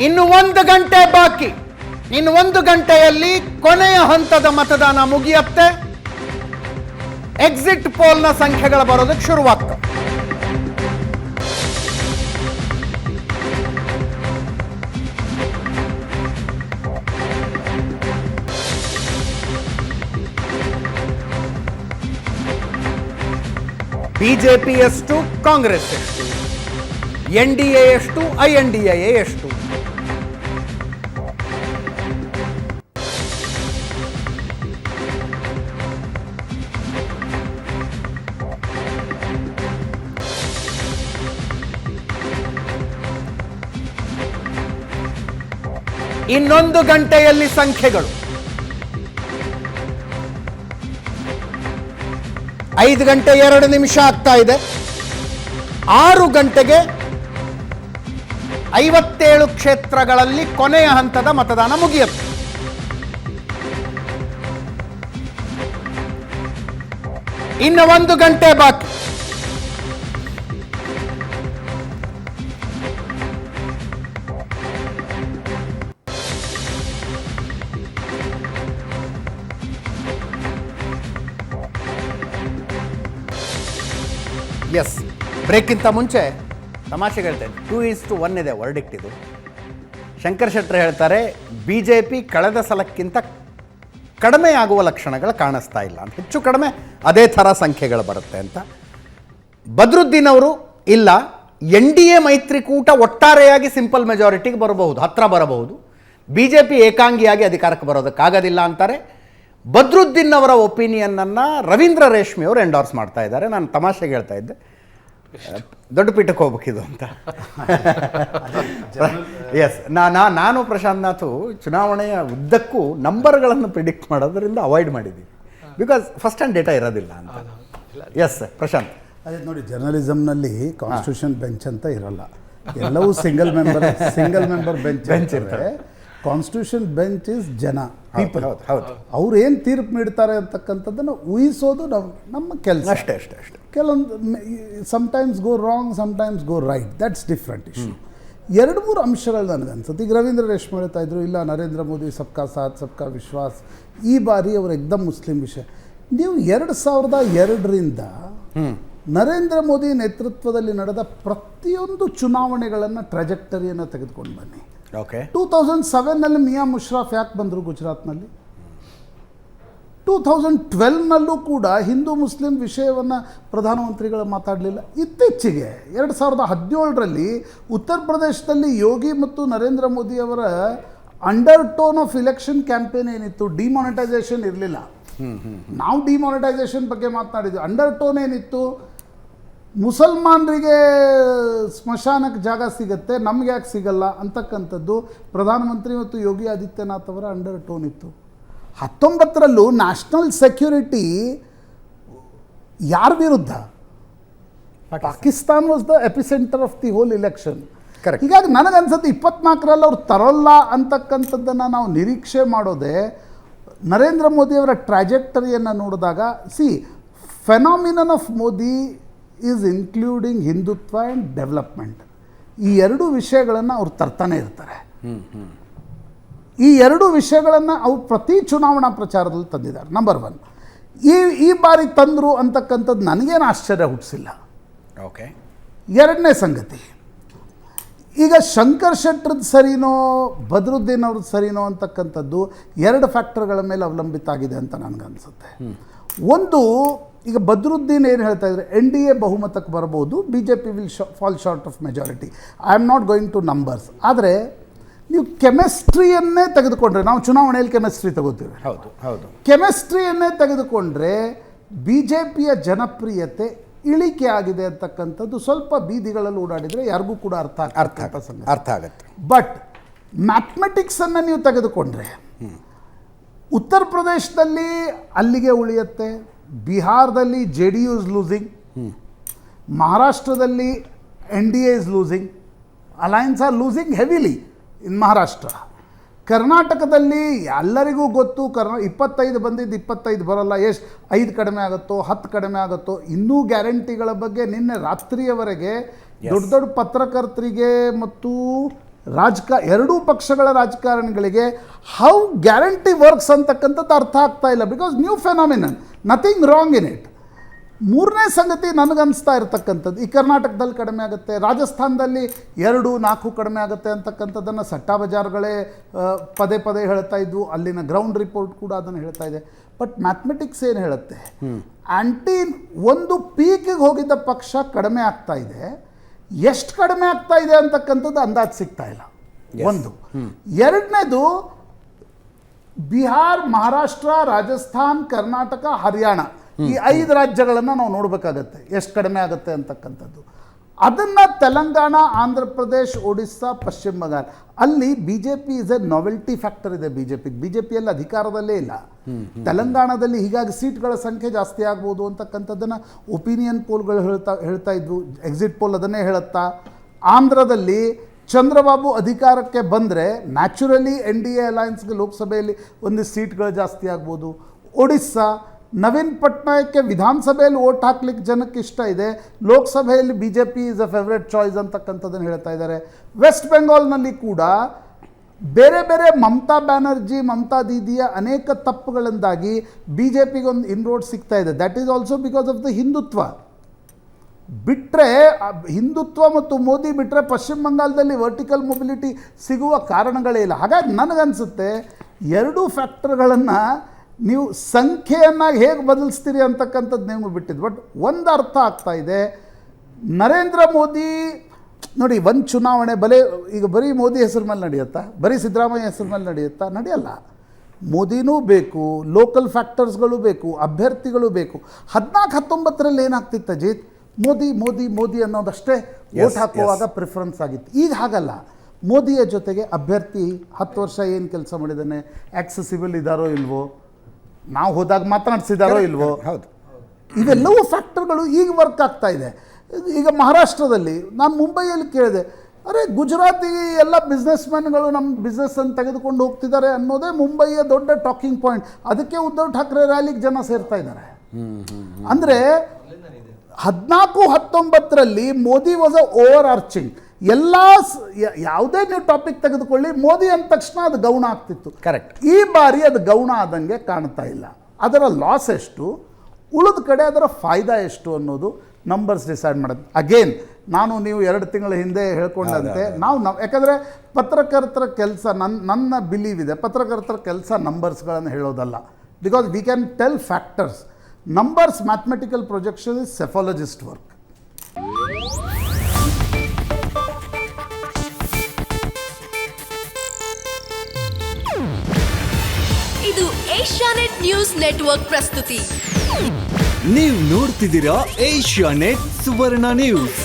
ಇನ್ನು 1 ಗಂಟೆ ಬಾಕಿ. ಇನ್ನು 1 ಗಂಟೆಯಲ್ಲಿ ಕೊನೆಯ ಹಂತದ ಮತದಾನ ಮುಗಿಯುತ್ತೆ. ಎಕ್ಸಿಟ್ ಪೋಲ್ನ ಸಂಖ್ಯೆಗಳು ಬರೋದಕ್ಕೆ ಶುರುವಾಗ್ತವೆ. ಬಿಜೆಪಿ ಎಷ್ಟು, ಕಾಂಗ್ರೆಸ್ ಎಷ್ಟು, NDA ಎಷ್ಟು, INDA ಎಷ್ಟು? ಇನ್ನೊಂದು ಗಂಟೆಯಲ್ಲಿ ಸಂಖ್ಯೆಗಳು. 5 ಗಂಟೆ 2 ನಿಮಿಷ ಆಗ್ತಾ ಇದೆ. 6 ಗಂಟೆಗೆ 57 ಕ್ಷೇತ್ರಗಳಲ್ಲಿ ಕೊನೆಯ ಹಂತದ ಮತದಾನ ಮುಗಿಯುತ್ತೆ. ಇನ್ನು 1 ಗಂಟೆ ಬಾಕಿ. ಎಸ್, ಬ್ರೇಕ್ಗಿಂತ ಮುಂಚೆ ತಮಾಷೆಗೆ ಹೇಳ್ತೇನೆ, 2:1 ಇದೆ ವರ್ಡಿಕ್ಟ್. ಇದು ಶಂಕರ್ ಶೆಟ್ಟರ್ ಹೇಳ್ತಾರೆ, BJP ಕಳೆದ ಸಲಕ್ಕಿಂತ ಕಡಿಮೆ ಆಗುವ ಲಕ್ಷಣಗಳು ಕಾಣಿಸ್ತಾ ಇಲ್ಲ ಅಂತ. ಹೆಚ್ಚು ಕಡಿಮೆ ಅದೇ ಥರ ಸಂಖ್ಯೆಗಳು ಬರುತ್ತೆ ಅಂತ. ಬದ್ರುದ್ದೀನ್ ಅವರು ಇಲ್ಲ, NDA ಮೈತ್ರಿಕೂಟ ಒಟ್ಟಾರೆಯಾಗಿ ಸಿಂಪಲ್ ಮೆಜಾರಿಟಿಗೆ ಬರಬಹುದು, ಹತ್ರ ಬರಬಹುದು, BJP ಏಕಾಂಗಿಯಾಗಿ ಅಧಿಕಾರಕ್ಕೆ ಬರೋದಕ್ಕಾಗೋದಿಲ್ಲ ಅಂತಾರೆ. ಬದ್ರುದ್ದೀನ್ ಅವರ ಒಪಿನಿಯನ್ನನ್ನು ರವೀಂದ್ರ ರೇಷ್ಮೆ ಅವರು ಎಂಡೋರ್ಸ್ ಮಾಡ್ತಾ ಇದ್ದಾರೆ. ನಾನು ತಮಾಷೆಗೆ ಹೇಳ್ತಾ ಇದ್ದೆ, ದೊಡ್ಡ ಪೀಠಕ್ಕೆ ಹೋಗ್ಬೇಕಿದು ಅಂತ. ಎಸ್, ನಾನು ಪ್ರಶಾಂತ್ ನಾಥು ಚುನಾವಣೆಯ ಉದ್ದಕ್ಕೂ ನಂಬರ್ಗಳನ್ನು ಪ್ರಿಡಿಕ್ಟ್ ಮಾಡೋದ್ರಿಂದ ಅವಾಯ್ಡ್ ಮಾಡಿದ್ದೀವಿ, ಬಿಕಾಸ್ ಫಸ್ಟ್ ಹ್ಯಾಂಡ್ ಡೇಟಾ ಇರೋದಿಲ್ಲ ಅಂತ. ಎಸ್ ಪ್ರಶಾಂತ್. ಅದೇ ನೋಡಿ, ಜರ್ನಲಿಸಮ್ನಲ್ಲಿ ಕಾನ್ಸ್ಟಿಟ್ಯೂಷನ್ ಬೆಂಚ್ ಅಂತ ಇರಲ್ಲ, ಎಲ್ಲವೂ ಸಿಂಗಲ್ ಮೆಂಬರ್ ಬೆಂಚ್ ಇರ್ತಾರೆ. ಕಾನ್ಸ್ಟಿಟ್ಯೂಷನ್ ಬೆಂಚ್ ಇಸ್ ಜನ, ಪೀಪಲ್. ಅವ್ರು ಏನು ತೀರ್ಪು ನೀಡ್ತಾರೆ ಅಂತಕ್ಕಂಥದ್ದನ್ನು ಊಹಿಸೋದು ನಮ್ಮ ಕೆಲಸ. ಅಷ್ಟೇ. ಕೆಲವೊಂದು sometimes go wrong, sometimes go right, that's different issue. 2-3 ಅಂಶಗಳು ನನಗೆ ಅನ್ಸುತ್ತೆ. ಈಗ ರವೀಂದ್ರ ರೇಷ್ಮೆ ಹೇಳ್ತಾ ಇದ್ರು, ಇಲ್ಲ ನರೇಂದ್ರ ಮೋದಿ ಸಬ್ಕಾ ಸಾಥ್ ಸಬ್ಕಾ ವಿಶ್ವಾಸ್, ಈ ಬಾರಿ ಅವರು ಎಕ್ದಮ್ ಮುಸ್ಲಿಂ ವಿಷಯ. ನೀವು 2002ರಿಂದ ನರೇಂದ್ರ ಮೋದಿ ನೇತೃತ್ವದಲ್ಲಿ ನಡೆದ ಪ್ರತಿಯೊಂದು ಚುನಾವಣೆಗಳನ್ನು ಟ್ರಾಜೆಕ್ಟರಿಯನ್ನು ತೆಗೆದುಕೊಂಡು ಬನ್ನಿ. ಓಕೆ, 2007ನಲ್ಲಿ ಮಿಯಾ ಮುಷರಫ್ ಯಾಕೆ ಬಂದರು ಗುಜರಾತ್ನಲ್ಲಿ? 2012ನಲ್ಲೂ ಕೂಡ ಹಿಂದೂ ಮುಸ್ಲಿಂ ವಿಷಯವನ್ನು ಪ್ರಧಾನಮಂತ್ರಿಗಳು ಮಾತಾಡಲಿಲ್ಲ. ಇತ್ತೀಚೆಗೆ 2017ರಲ್ಲಿ ಉತ್ತರ ಪ್ರದೇಶದಲ್ಲಿ ಯೋಗಿ ಮತ್ತು ನರೇಂದ್ರ ಮೋದಿ ಅವರ under tone of election campaign ಏನಿತ್ತು, ಡಿಮಾನಿಟೈಸೇಷನ್ ಇರಲಿಲ್ಲ. ನಾವು ಡಿಮಾನಿಟೈಸೇಷನ್ ಬಗ್ಗೆ ಮಾತನಾಡಿದ್ವಿ. ಅಂಡರ್ ಟೋನ್ ಏನಿತ್ತು, ಮುಸಲ್ಮಾನರಿಗೆ ಸ್ಮಶಾನಕ್ಕೆ ಜಾಗ ಸಿಗುತ್ತೆ, ನಮ್ಗೆ ಯಾಕೆ ಸಿಗಲ್ಲ ಅಂತಕ್ಕಂಥದ್ದು ಪ್ರಧಾನಮಂತ್ರಿ ಮತ್ತು ಯೋಗಿ ಆದಿತ್ಯನಾಥ್ ಅವರ ಅಂಡರ್ ಟೋನ್ ಇತ್ತು. 19ರಲ್ಲೂ ನ್ಯಾಷನಲ್ ಸೆಕ್ಯೂರಿಟಿ ಯಾರ ವಿರುದ್ಧ? Pakistan was the epicentre of the whole election. ಹೀಗಾಗಿ ನನಗನ್ಸುತ್ತೆ 24ರಲ್ಲಿ ಅವ್ರು ತರೋಲ್ಲ ಅಂತಕ್ಕಂಥದ್ದನ್ನು ನಾವು ನಿರೀಕ್ಷೆ ಮಾಡೋದೇ ನರೇಂದ್ರ ಮೋದಿಯವರ ಟ್ರಾಜೆಕ್ಟರಿಯನ್ನು ನೋಡಿದಾಗ. Phenomenon of Modi is including Hindutva and development. ಈ 2 ವಿಷಯಗಳನ್ನು ಅವ್ರು ತರ್ತಾನೆ ಇರ್ತಾರೆ. ಈ 2 ವಿಷಯಗಳನ್ನು ಅವ್ರು ಪ್ರತಿ ಚುನಾವಣಾ ಪ್ರಚಾರದಲ್ಲಿ ತಂದಿದ್ದಾರೆ. ನಂಬರ್ 1, ಈ ಬಾರಿ ತಂದರು ಅಂತಕ್ಕಂಥದ್ದು ನನಗೇನು ಆಶ್ಚರ್ಯ ಹುಟ್ಟಿಸಿಲ್ಲ. ಓಕೆ. 2ನೇ ಸಂಗತಿ, ಈಗ ಶಂಕರ್ ಶೆಟ್ಟರ್ದು ಸರಿನೋ ಬದ್ರುದ್ದೀನ್ ಅವ್ರದ್ದು ಸರಿನೋ ಅಂತಕ್ಕಂಥದ್ದು 2 ಫ್ಯಾಕ್ಟರ್ಗಳ ಮೇಲೆ ಅವಲಂಬಿತ ಆಗಿದೆ ಅಂತ ನನಗನ್ಸುತ್ತೆ. ಒಂದು, ಈಗ ಬದ್ರುದ್ದೀನ್ ಏನು ಹೇಳ್ತಾ ಇದ್ದಾರೆ, NDA ಬಹುಮತಕ್ಕೆ ಬರ್ಬೋದು, BJP will fall short of majority. I am not going two numbers. ಆದರೆ ನೀವು ಕೆಮಿಸ್ಟ್ರಿಯನ್ನೇ ತೆಗೆದುಕೊಂಡ್ರೆ, ನಾವು ಚುನಾವಣೆಯಲ್ಲಿ ಕೆಮಿಸ್ಟ್ರಿ ತಗೋತೀವಿ, ಹೌದು, ಕೆಮಿಸ್ಟ್ರಿಯನ್ನೇ ತೆಗೆದುಕೊಂಡ್ರೆ BJPಯ ಜನಪ್ರಿಯತೆ ಇಳಿಕೆ ಆಗಿದೆ ಅಂತಕ್ಕಂಥದ್ದು ಸ್ವಲ್ಪ ಬೀದಿಗಳಲ್ಲಿ ಓಡಾಡಿದರೆ ಯಾರಿಗೂ ಕೂಡ ಅರ್ಥ ಆಗುತ್ತೆ. ಬಟ್ ಮ್ಯಾಥಮೆಟಿಕ್ಸನ್ನು ನೀವು ತೆಗೆದುಕೊಂಡ್ರೆ ಉತ್ತರ ಪ್ರದೇಶದಲ್ಲಿ ಅಲ್ಲಿಗೆ ಉಳಿಯುತ್ತೆ, ಬಿಹಾರದಲ್ಲಿ JDU ಇಸ್ ಲೂಸಿಂಗ್, ಮಹಾರಾಷ್ಟ್ರದಲ್ಲಿ NDA is losing, alliance are losing heavily in Maharashtra. ಕರ್ನಾಟಕದಲ್ಲಿ ಎಲ್ಲರಿಗೂ ಗೊತ್ತು, 25 ಬಂದಿದ್ದು 25 ಬರೋಲ್ಲ, ಎಷ್ಟು 5 ಕಡಿಮೆ ಆಗುತ್ತೋ 10 ಕಡಿಮೆ ಆಗುತ್ತೋ, ಇನ್ನೂ ಗ್ಯಾರಂಟಿಗಳ ಬಗ್ಗೆ ನಿನ್ನೆ ರಾತ್ರಿಯವರೆಗೆ ದೊಡ್ಡ ದೊಡ್ಡ ಪತ್ರಕರ್ತರಿಗೆ ಮತ್ತು ಎರಡೂ ಪಕ್ಷಗಳ ರಾಜಕಾರಣಿಗಳಿಗೆ ಹೌ ಗ್ಯಾರಂಟಿ ವರ್ಕ್ಸ್ ಅಂತಕ್ಕಂಥದ್ದು ಅರ್ಥ ಆಗ್ತಾ ಇಲ್ಲ. Because new phenomenon, nothing wrong in it. ಮೂರನೇ ಸಂಗತಿ ನನಗನ್ನಿಸ್ತಾ ಇರತಕ್ಕಂಥದ್ದು, ಈ ಕರ್ನಾಟಕದಲ್ಲಿ ಕಡಿಮೆ ಆಗುತ್ತೆ, ರಾಜಸ್ಥಾನದಲ್ಲಿ 2-4 ಕಡಿಮೆ ಆಗುತ್ತೆ ಅಂತಕ್ಕಂಥದ್ದನ್ನು ಸಟ್ಟಾ ಬಜಾರ್ಗಳೇ ಪದೇ ಪದೇ ಹೇಳ್ತಾ ಇದ್ವು. ಅಲ್ಲಿನ ಗ್ರೌಂಡ್ ರಿಪೋರ್ಟ್ ಕೂಡ ಅದನ್ನು ಹೇಳ್ತಾ ಇದೆ. ಬಟ್ ಮ್ಯಾಥಮೆಟಿಕ್ಸ್ ಏನು ಹೇಳುತ್ತೆ, ಒಂದು ಪೀಕಿಗೆ ಹೋಗಿದ್ದ ಪಕ್ಷ ಕಡಿಮೆ ಆಗ್ತಾ ಇದೆ, ಎಷ್ಟು ಕಡಿಮೆ ಆಗ್ತಾ ಇದೆ ಅಂತಕ್ಕಂಥದ್ದು ಅಂದಾಜು ಸಿಗ್ತಾ ಇಲ್ಲ. ಒಂದು. ಎರಡನೇದು, ಬಿಹಾರ್, ಮಹಾರಾಷ್ಟ್ರ, ರಾಜಸ್ಥಾನ್, ಕರ್ನಾಟಕ, ಹರಿಯಾಣ ಈ 5 ರಾಜ್ಯಗಳನ್ನು ನಾವು ನೋಡಬೇಕಾಗತ್ತೆ ಎಷ್ಟು ಕಡಿಮೆ ಆಗುತ್ತೆ ಅಂತಕ್ಕಂಥದ್ದು. ಅದನ್ನು ತೆಲಂಗಾಣ, ಆಂಧ್ರ ಪ್ರದೇಶ್, ಒಡಿಸ್ಸಾ, ಪಶ್ಚಿಮ ಬಂಗಾಳ ಅಲ್ಲಿ B J P is A novelty factor ಇದೆ. ಬಿ ಜೆ ಪಿಯಲ್ಲಿ ಅಧಿಕಾರದಲ್ಲೇ ಇಲ್ಲ. ತೆಲಂಗಾಣದಲ್ಲಿ ಹೀಗಾಗಿ ಸೀಟ್ಗಳ ಸಂಖ್ಯೆ ಜಾಸ್ತಿ ಆಗ್ಬೋದು ಅಂತಕ್ಕಂಥದ್ದನ್ನು ಒಪಿನಿಯನ್ ಪೋಲ್ಗಳು ಹೇಳ್ತಾ ಇದ್ವು. ಎಕ್ಸಿಟ್ ಪೋಲ್ ಅದನ್ನೇ ಹೇಳುತ್ತಾ. ಆಂಧ್ರದಲ್ಲಿ ಚಂದ್ರಬಾಬು ಅಧಿಕಾರಕ್ಕೆ ಬಂದರೆ ನ್ಯಾಚುರಲಿ NDA ಅಲಯನ್ಸ್ಗೆ ಲೋಕಸಭೆಯಲ್ಲಿ ಒಂದು ಸೀಟ್ಗಳು ಜಾಸ್ತಿ ಆಗ್ಬೋದು. ಒಡಿಸ್ಸಾ, ನವೀನ್ ಪಟ್ನಾಯಕ್ಗೆ ವಿಧಾನಸಭೆಯಲ್ಲಿ ಓಟ್ ಹಾಕ್ಲಿಕ್ಕೆ ಜನಕ್ಕೆ ಇಷ್ಟ ಇದೆ, ಲೋಕಸಭೆಯಲ್ಲಿ BJP is a favourite choice ಅಂತಕ್ಕಂಥದ್ದನ್ನು ಹೇಳ್ತಾ ಇದ್ದಾರೆ. ವೆಸ್ಟ್ ಬೆಂಗಾಲ್ನಲ್ಲಿ ಕೂಡ ಬೇರೆ ಬೇರೆ ಮಮತಾ ಬ್ಯಾನರ್ಜಿ, ಮಮತಾ ದೀದಿಯ ಅನೇಕ ತಪ್ಪುಗಳಿಂದಾಗಿ BJPಗೆ ಒಂದು ಇನ್ರೋಡ್ ಸಿಗ್ತಾ ಇದೆ. That is also because of the Hindutva. ಬಿಟ್ಟರೆ ಹಿಂದುತ್ವ ಮತ್ತು ಮೋದಿ ಬಿಟ್ಟರೆ ಪಶ್ಚಿಮ ಬಂಗಾಳದಲ್ಲಿ ವರ್ಟಿಕಲ್ ಮೊಬಿಲಿಟಿ ಸಿಗುವ ಕಾರಣಗಳೇ ಇಲ್ಲ. ಹಾಗಾಗಿ ನನಗನ್ಸುತ್ತೆ ಎರಡೂ ಫ್ಯಾಕ್ಟರ್ಗಳನ್ನು ನೀವು ಸಂಖ್ಯೆಯನ್ನು ಹೇಗೆ ಬದಲಿಸ್ತೀರಿ ಅಂತಕ್ಕಂಥದ್ದು ನೀವು ಬಿಟ್ಟಿದ್ದು. ಬಟ್ ಒಂದು ಅರ್ಥ ಆಗ್ತಾ ಇದೆ, ನರೇಂದ್ರ ಮೋದಿ ನೋಡಿ, ಒಂದು ಚುನಾವಣೆ ಈಗ ಬರೀ ಮೋದಿ ಹೆಸರು ಮೇಲೆ ನಡೆಯುತ್ತಾ, ಬರೀ ಸಿದ್ದರಾಮಯ್ಯ ಹೆಸರು ಮೇಲೆ ನಡೆಯುತ್ತಾ? ನಡೆಯಲ್ಲ. ಮೋದಿನೂ ಬೇಕು, ಲೋಕಲ್ ಫ್ಯಾಕ್ಟರ್ಸ್ಗಳು ಬೇಕು, ಅಭ್ಯರ್ಥಿಗಳು ಬೇಕು. 14-19ರಲ್ಲಿ ಏನಾಗ್ತಿತ್ತು ಅಜಿತ್, ಮೋದಿ ಮೋದಿ ಮೋದಿ ಅನ್ನೋದಷ್ಟೇ ವೋಟ್ ಹಾಕುವಾಗ ಪ್ರಿಫರೆನ್ಸ್ ಆಗಿತ್ತು. ಈಗ ಹಾಗಲ್ಲ. ಮೋದಿಯ ಜೊತೆಗೆ ಅಭ್ಯರ್ಥಿ 10 ವರ್ಷ ಏನು ಕೆಲಸ ಮಾಡಿದ್ದಾನೆ, ಆಕ್ಸೆಸಿಬಲ್ ಇದ್ದಾರೋ ಇಲ್ವೋ, ನಾವು ಹೋದಾಗ ಮಾತನಾಡಿಸಿದಾರೋ ಇಲ್ವೋ, ಹೌದು, ಇವೆಲ್ಲವೂ ಫ್ಯಾಕ್ಟರ್ಗಳು ಈಗ ವರ್ಕ್ ಆಗ್ತಾ ಇದೆ. ಈಗ ಮಹಾರಾಷ್ಟ್ರದಲ್ಲಿ ನಾನು ಮುಂಬೈಯಲ್ಲಿ ಕೇಳಿದೆ, ಅರೆ ಗುಜರಾತಿ ಎಲ್ಲ ಬಿಸ್ನೆಸ್ ಮ್ಯಾನ್ಗಳು ನಮ್ಮ ಬಿಸ್ನೆಸ್ಸನ್ನು ತೆಗೆದುಕೊಂಡು ಹೋಗ್ತಿದ್ದಾರೆ ಅನ್ನೋದೇ ಮುಂಬೈಯ ದೊಡ್ಡ ಟಾಕಿಂಗ್ ಪಾಯಿಂಟ್. ಅದಕ್ಕೆ ಉದ್ಧವ್ ಠಾಕ್ರೆ ರ್ಯಾಲಿಗೆ ಜನ ಸೇರ್ತಾ ಇದ್ದಾರೆ. ಅಂದರೆ 14-19ರಲ್ಲಿ Modi was a overarching. ಯಾವುದೇ ನೀವು ಟಾಪಿಕ್ ತೆಗೆದುಕೊಳ್ಳಿ, ಮೋದಿ ಅಂದ ತಕ್ಷಣ ಅದು ಗೌಣ ಆಗ್ತಿತ್ತು. ಕರೆಕ್ಟ್. ಈ ಬಾರಿ ಅದು ಗೌಣ ಆದಂಗೆ ಕಾಣ್ತಾ ಇಲ್ಲ. ಅದರ ಲಾಸ್ ಎಷ್ಟು, ಉಳಿದ ಕಡೆ ಅದರ ಫಾಯ್ದಾ ಎಷ್ಟು ಅನ್ನೋದು ನಂಬರ್ಸ್ ಡಿಸೈಡ್ ಮಾಡೋದು. ಅಗೇನ್ ನಾನು ನೀವು 2 ತಿಂಗಳ ಹಿಂದೆ ಹೇಳ್ಕೊಂಡಂತೆ ನಾವು ಯಾಕಂದರೆ ಪತ್ರಕರ್ತರ ಕೆಲಸ, ನನ್ನ ಬಿಲೀವ್ ಇದೆ, ಪತ್ರಕರ್ತರ ಕೆಲಸ ನಂಬರ್ಸ್ಗಳನ್ನು ಹೇಳೋದಲ್ಲ. Because we can tell factors. Numbers, mathematical projection is psephologist work. ಇದು ಏಷ್ಯಾನೆಟ್ ನ್ಯೂಸ್ ನೆಟ್ವರ್ಕ್ ಪ್ರಸ್ತುತಿ. ನೀವು ನೋಡ್ತಿದ್ದೀರಾ ಏಷ್ಯಾನೆಟ್ ಸುವರ್ಣ ನ್ಯೂಸ್.